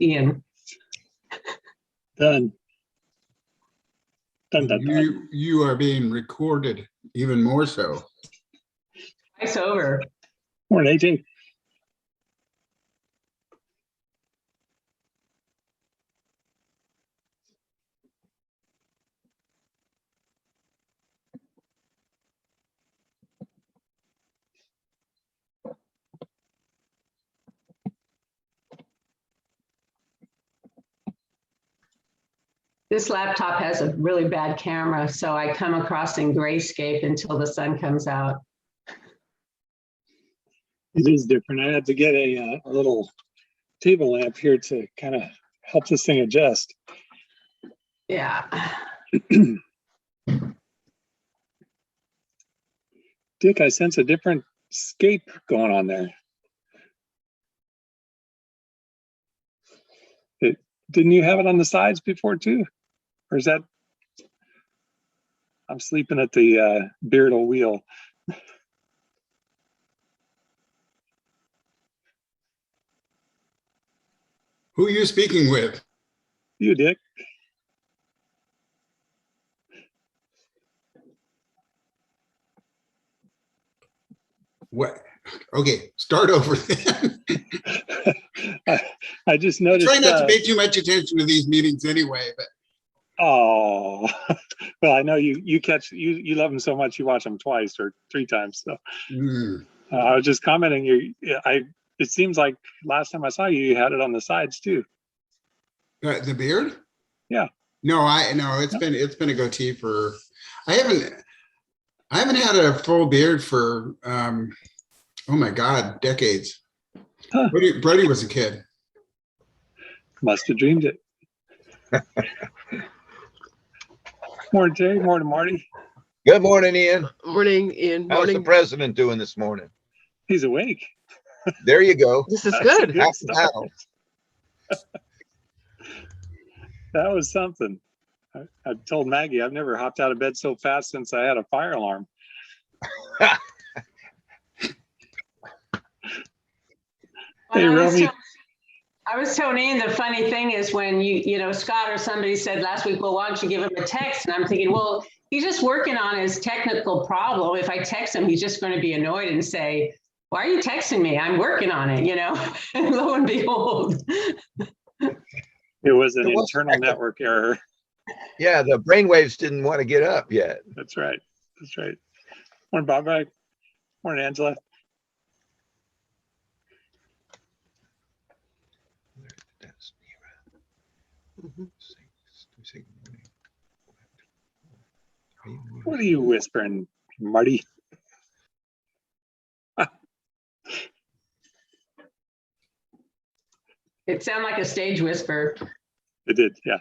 Ian. Done. Dun, dun, dun. You are being recorded even more so. Twice over. Morning, AJ. This laptop has a really bad camera, so I come across in grayscape until the sun comes out. It is different. I had to get a little table lamp here to kind of help this thing adjust. Yeah. Dick, I sense a different scape going on there. Didn't you have it on the sides before too? Or is that, I'm sleeping at the Beardle wheel. Who are you speaking with? You, Dick. What? Okay, start over then. I just noticed. Try not to pay too much attention to these meetings anyway, but. Oh, well, I know you catch, you love them so much you watch them twice or three times. So I was just commenting. It seems like last time I saw you, you had it on the sides too. The beard? Yeah. No, it's been a goatee for. I haven't had a full beard for oh my God, decades. Huh. Brody was a kid. Must have dreamed it. Morning, Terry. Morning, Marty. Good morning, Ian. Morning, Ian. How's the president doing this morning? He's awake. There you go. This is good. Half the battle. That was something. I told Maggie I've never hopped out of bed so fast since I had a fire alarm. Hey, Romy. I was telling Ian, the funny thing is when you know, Scott or somebody said last week, well, why don't you give him a text? And I'm thinking, well, he's just working on his technical problem. If I text him, he's just going to be annoyed and say, why are you texting me? I'm working on it, you know? And lo and behold. It was an internal network error. Yeah, the brainwaves didn't want to get up yet. That's right. That's right. Morning, Bob. Morning, Angela. What are you whispering, Marty? It sounded like a stage whisper. It did, yeah.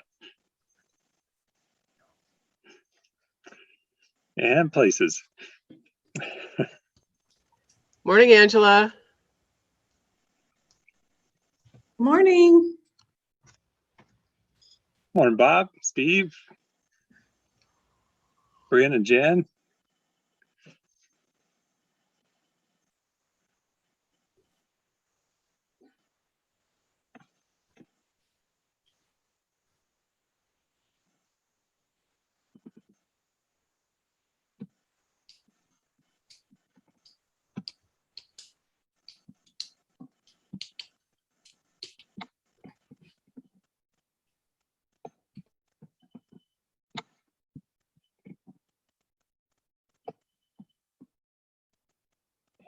And places. Morning, Angela. Morning. Morning, Bob, Steve, Brian, and Jen.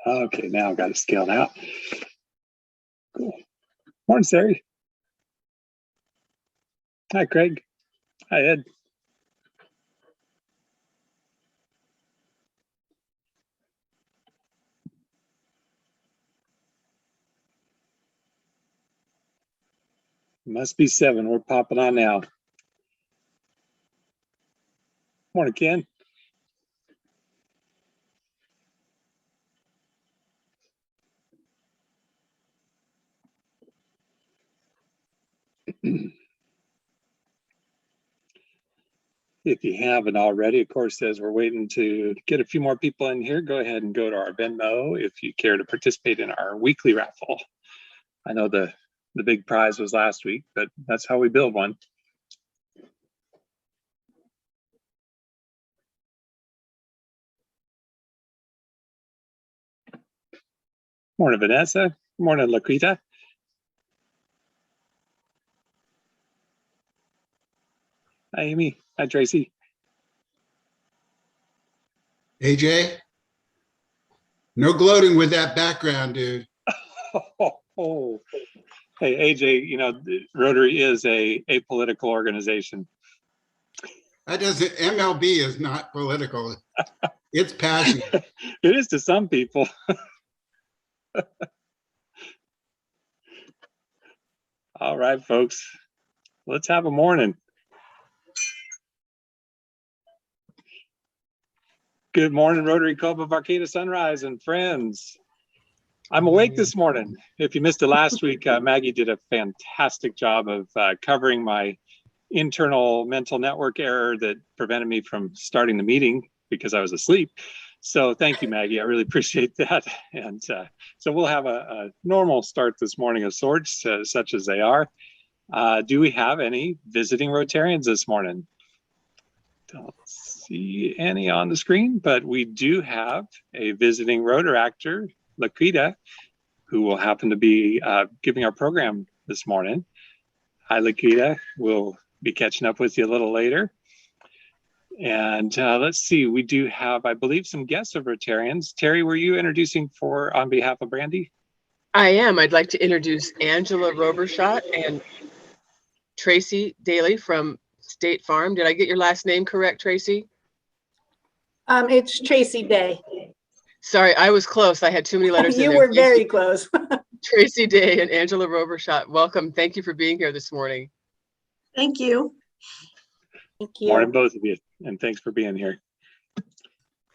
Okay, now I've got it scaled out. Cool. Morning, Sari. Hi, Craig. Hi, Ed. Must be 7. We're popping on now. Morning, Ken. If you haven't already, of course, as we're waiting to get a few more people in here, go ahead and go to our Venmo if you care to participate in our weekly raffle. I know the the big prize was last week, but that's how we build one. Morning, Vanessa. Morning, Laquita. Hi, Amy. Hi, Tracy. AJ, no gloating with that background, dude. Oh. Hey, AJ, you know, Rotary is a apolitical organization. That doesn't, MLB is not political. It's passionate. It is to some people. All right, folks, let's have a morning. Good morning, Rotary Club of Arcata Sunrise and friends. I'm awake this morning. If you missed it last week, Maggie did a fantastic job of covering my internal mental network error that prevented me from starting the meeting because I was asleep. So thank you, Maggie. I really appreciate that. And so we'll have a normal start this morning of sorts, such as they are. Do we have any visiting Rotarians this morning? Don't see any on the screen, but we do have a visiting Rotaractor, Laquita, who will happen to be giving our program this morning. Hi, Laquita. We'll be catching up with you a little later. And let's see, we do have, I believe, some guests of Rotarians. Terry, were you introducing on behalf of Brandy? I am. I'd like to introduce Angela Robershot and Tracy Daly from State Farm. Did I get your last name correct, Tracy? It's Tracy Day. Sorry, I was close. I had too many letters in You there. were very close. Tracy Day and Angela Robershot. Welcome. Thank you for being here this morning. Thank you. Thank you. Morning, both of you, and thanks for being here.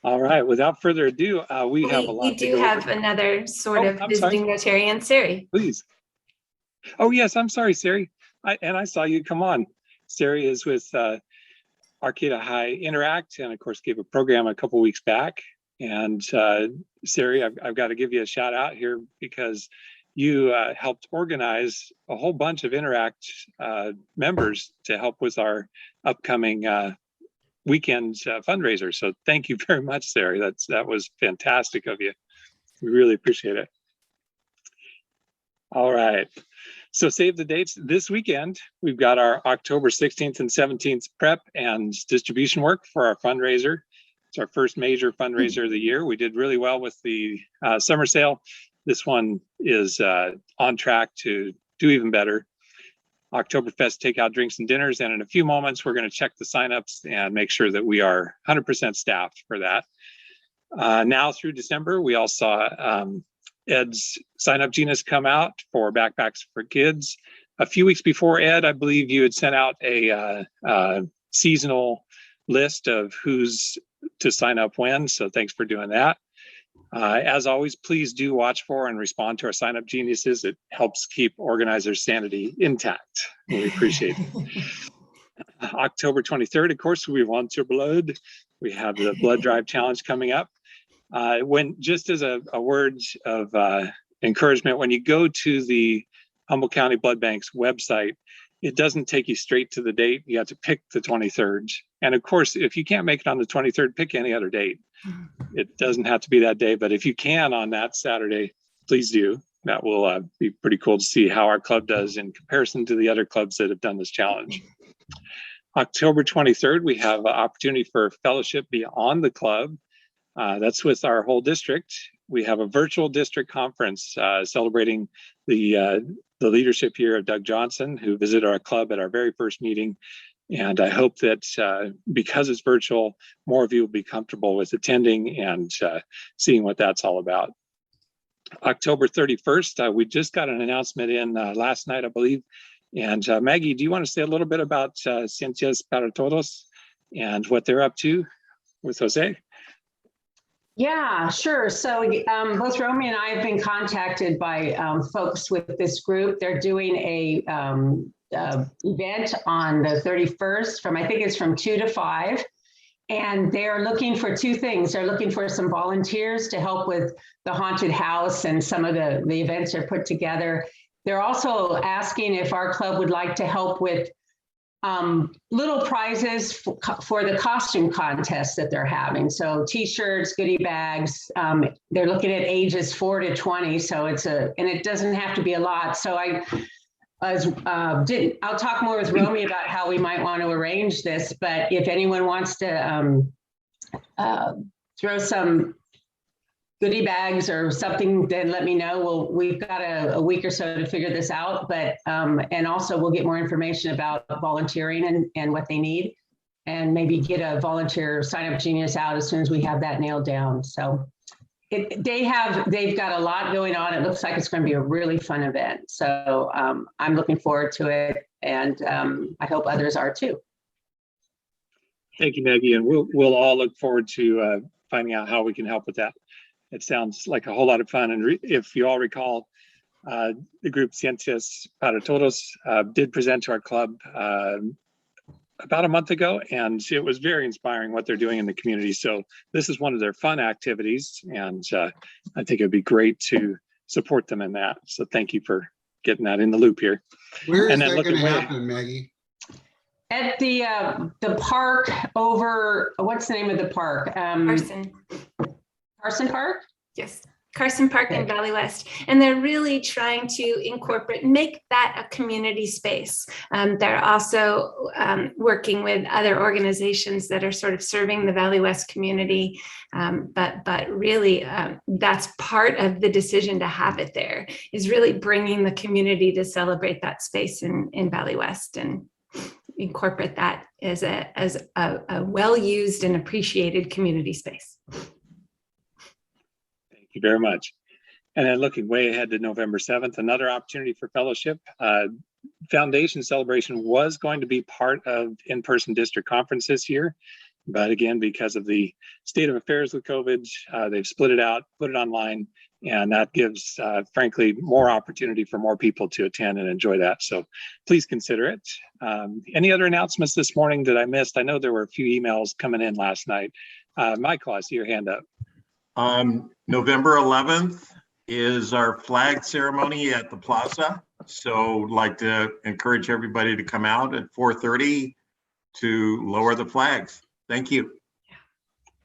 All right, without further ado, we have a lot We do have another sort of visiting Rotarian, Sari. Please. Oh, yes, I'm sorry, Sari. I saw you come on. Sari is with Arcata High Interact, and of course gave a program a couple weeks back. And Sari, I've got to give you a shout out here because you helped organize a whole bunch of Interact members to help with our upcoming weekend fundraiser. So thank you very much, Sari. That was fantastic of you. We really appreciate it. All right. So save the dates. This weekend, we've got our October 16th and 17th prep and distribution work for our fundraiser. It's our first major fundraiser of the year. We did really well with the summer sale. This one is on track to do even better. Oktoberfest takeout drinks and dinners. And in a few moments, we're going to check the signups and make sure that we are 100% staffed for that. Now through December, we all saw Ed's sign-up genus come out for backpacks for kids. A few weeks before Ed, I believe you had sent out a seasonal list of who's to sign up when. So thanks for doing that. As always, please do watch for and respond to our sign-up geniuses. It helps keep organizers' sanity intact. We appreciate it. October 23rd, of course, we want your blood. We have the blood drive challenge coming up. Just as a word of encouragement, when you go to the Humboldt County Blood Bank's website, it doesn't take you straight to the date. You have to pick the 23rd. And of course, if you can't make it on the 23rd, pick any other date. It doesn't have to be that day, but if you can on that Saturday, please do. That will be pretty cool to see how our club does in comparison to the other clubs that have done this challenge. October 23rd, we have an opportunity for fellowship beyond the club. That's with our whole district. We have a virtual district conference celebrating the leadership here of Doug Johnson, who visited our club at our very first meeting. And I hope that because it's virtual, more of you will be comfortable with attending and seeing what that's all about. October 31st, we just got an announcement in last night, I believe. And Maggie, do you want to say a little bit about Ciencias para Todos and what they're up to with Jose? Yeah, sure. So both Romy and I have been contacted by folks with this group. They're doing a event on the 31st from, I think it's from 2 to 5. And they're looking for two things. They're looking for some volunteers to help with the haunted house and some of the events are put together. they're also asking if our club would like to help with little prizes for the costume contest that they're having. So t-shirts, goodie bags. They're looking at ages 4 to 20. So and it doesn't have to be a lot. So I'll talk more with Romy about how we might want to arrange this, but if anyone wants to throw some goodie bags or something, then let me know. We've got a week or so to figure this out, but and also we'll get more information about volunteering and what they need, and maybe get a volunteer sign up genius out as soon as we have that nailed down. So they've got a lot going on. It looks like it's going to be a really fun event. So I'm looking forward to it, and I hope others are too. Thank you, Maggie, and we'll all look forward to finding out how we can help with that. It sounds like a whole lot of fun. And if you all recall, the group Cientos para Todos did present to our club about a month ago, and it was very inspiring what they're doing in the community. So this is one of their fun activities, and I think it'd be great to support them in that. So thank you for getting that in the loop here. Where is And then that going to looking happen, Maggie? At the park over, what's the name of the park? Carson. Carson Park? Yes. Carson Park in Valley West. And they're really trying to make that a community space. They're also working with other organizations that are sort of serving the Valley West community. But really, that's part of the decision to have it there, is really bringing the community to celebrate that space in Valley West and incorporate that as a well-used and appreciated community space. Thank you very much. And then looking way ahead to November 7th, another opportunity for fellowship. Foundation celebration was going to be part of in-person district conference this year, but again, because of the state of affairs with COVID, they've split it out, put it online, and that gives, frankly, more opportunity for more people to attend and enjoy that. So please consider it. Any other announcements this morning that I missed? I know there were a few emails coming in last night. Michael, I see your hand up. November 11th is our flag ceremony at the plaza. So like to encourage everybody to come out at 4:30 to lower the flags. Thank you.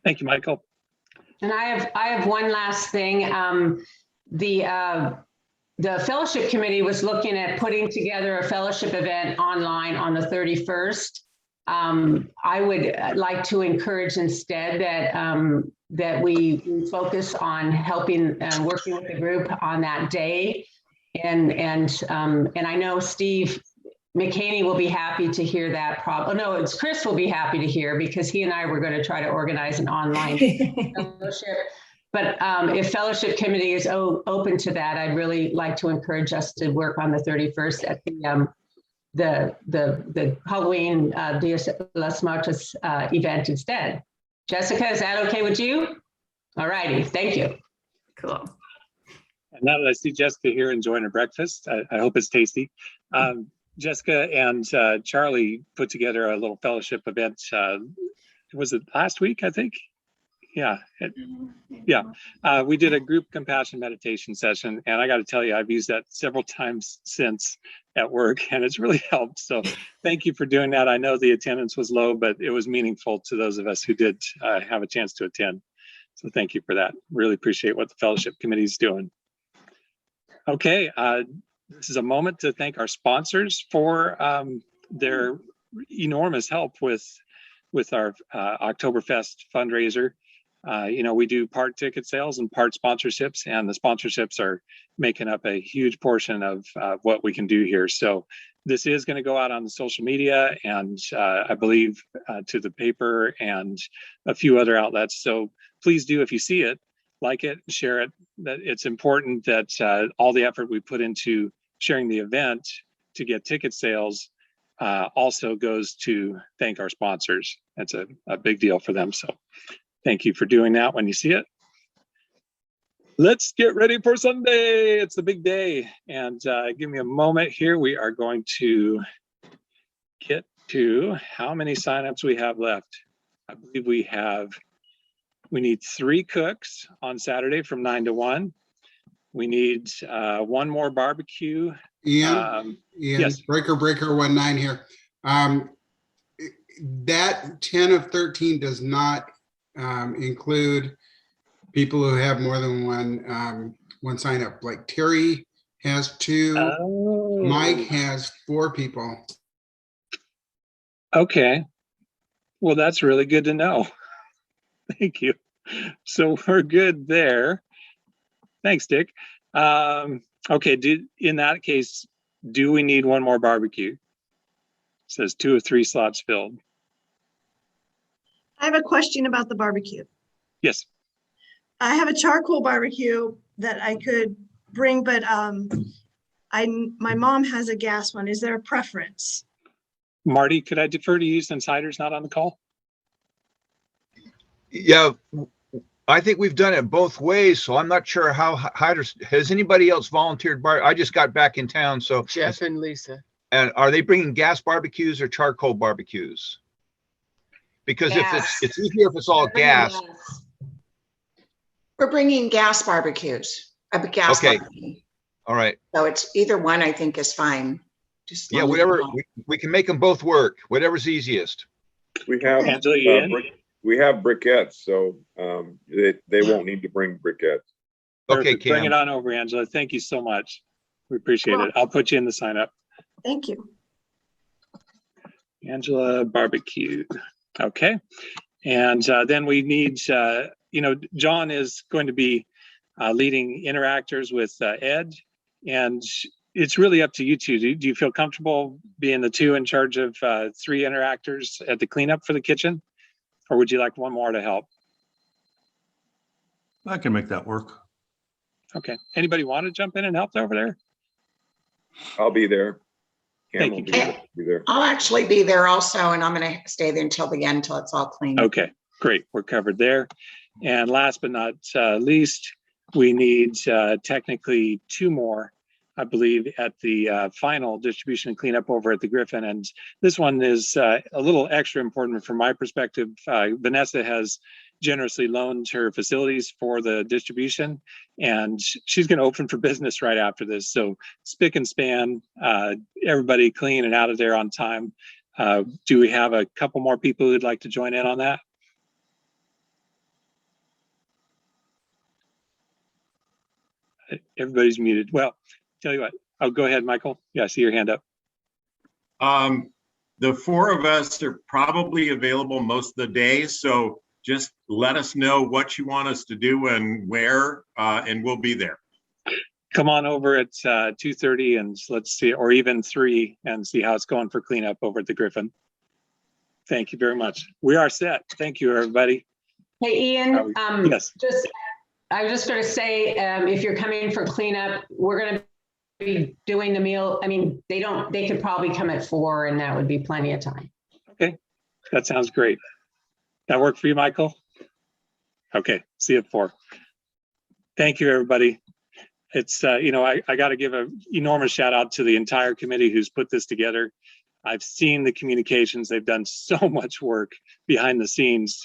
Thank you, Michael. And I have one last thing. The fellowship committee was looking at putting together a fellowship event online on the 31st. I would like to encourage instead that we focus on helping and working with the group on that day. And I know Steve McCaney will be happy to hear that. It's Chris will be happy to hear, because he and I were going to try to organize an online fellowship. But if fellowship committee is open to that, I'd really like to encourage us to work on the 31st at the Halloween Dias las Marchas event instead. Jessica, is that okay with you? All righty, thank you. Cool. And now that I see Jessica here enjoying her breakfast, I hope it's tasty. Jessica and Charlie put together a little fellowship event. Was it last week, I think? Yeah. We did a group compassion meditation session, and I got to tell you, I've used that several times since at work, and it's really helped. So thank you for doing that. I know the attendance was low, but it was meaningful to those of us who did have a chance to attend. So thank you for that. Really appreciate what the fellowship committee is doing. Okay, this is a moment to thank our sponsors for their enormous help with our Oktoberfest fundraiser. We do part ticket sales and part sponsorships, and the sponsorships are making up a huge portion of what we can do here. So this is going to go out on the social media, and I believe to the paper and a few other outlets. So please do, if you see it, like it, share it. That it's important that all the effort we put into sharing the event to get ticket sales also goes to thank our sponsors. That's a big deal for them. So thank you for doing that when you see it. Let's get ready for Sunday. It's the big day. And give me a moment here. We are going to get to how many signups we have left. I believe we need 3 cooks on Saturday from 9 to 1. We need one more barbecue. Ian, Yes. Breaker 19 here. That 10 of 13 does not include people who have more than one sign up. Like Terry has 2, Oh. Mike has 4 people. Okay. Well, that's really good to know. Thank you. So we're good there. Thanks, Dick. Okay, in that case, do we need one more barbecue? It says 2 of 3 slots filled. I have a question about the barbecue. Yes. I have a charcoal barbecue that I could bring, but my mom has a gas one. Is there a preference? Marty, could I defer to you since Hyder's not on the call? Yeah, I think we've done it both ways, so I'm not sure how has anybody else volunteered I just got back in town, so. Jeff and Lisa. And are they bringing gas barbecues or charcoal barbecues? Because Gas. if it's easier if it's all gas. We're bringing gas barbecues, a gas Okay. barbecue. All right. So it's either one, I think, is fine. Just Yeah, long as whatever. you know. We can make them both work. Whatever's easiest. We have Angela, you in? we have briquettes, so they won't need to bring briquettes. Okay, Perfect. Bring Cam. it on over, Angela. Thank you so much. We appreciate it. I'll put you in the sign up. Thank you. Angela barbecue. Okay. And then we need, John is going to be leading interactors with Ed, and it's really up to you two. Do you feel comfortable being the 2 in charge of 3 interactors at the cleanup for the kitchen? Or would you like one more to help? I can make that work. Okay. Anybody want to jump in and help over there? I'll be there. Cam Thank will you. be there. I'll actually be there also, and I'm going to stay there until the end, until it's all clean. Okay, great. We're covered there. And last but not least, we need technically 2 more, I believe, at the final distribution and cleanup over at the Griffin. And this one is a little extra important from my perspective. Vanessa has generously loaned her facilities for the distribution, and she's going to open for business right after this. So spick and span, everybody clean and out of there on time. Do we have a couple more people who'd like to join in on that? Everybody's muted. Well, tell you what, oh, go ahead, Michael. Yeah, I see your hand up. The 4 of us are probably available most of the day, so just let us know what you want us to do and where, and we'll be there. Come on over at 2:30 and let's see, or even 3, and see how it's going for cleanup over at the Griffin. Thank you very much. We are set. Thank you, everybody. Hey, Ian, yes. I was just going to say, if you're coming for cleanup, we're going to be doing the meal. I mean, they could probably come at 4 and that would be plenty of time. Okay, that sounds great. That work for you, Michael? Okay, see you at 4. Thank you, everybody. It's, I got to give an enormous shout out to the entire committee who's put this together. I've seen the communications. They've done so much work behind the scenes.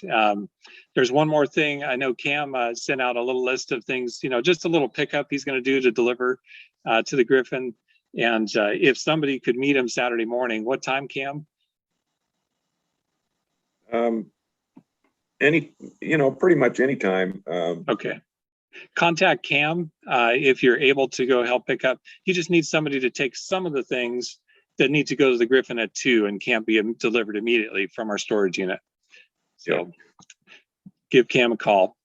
There's one more thing. I know Cam sent out a little list of things, just a little pickup he's going to do to deliver to the Griffin. And if somebody could meet him Saturday morning, what time, Cam? Pretty much any time. Okay. Contact Cam if you're able to go help pick up. He just needs somebody to take some of the things that need to go to the Griffin at 2 and can't be delivered immediately from our storage unit. So give Cam a call.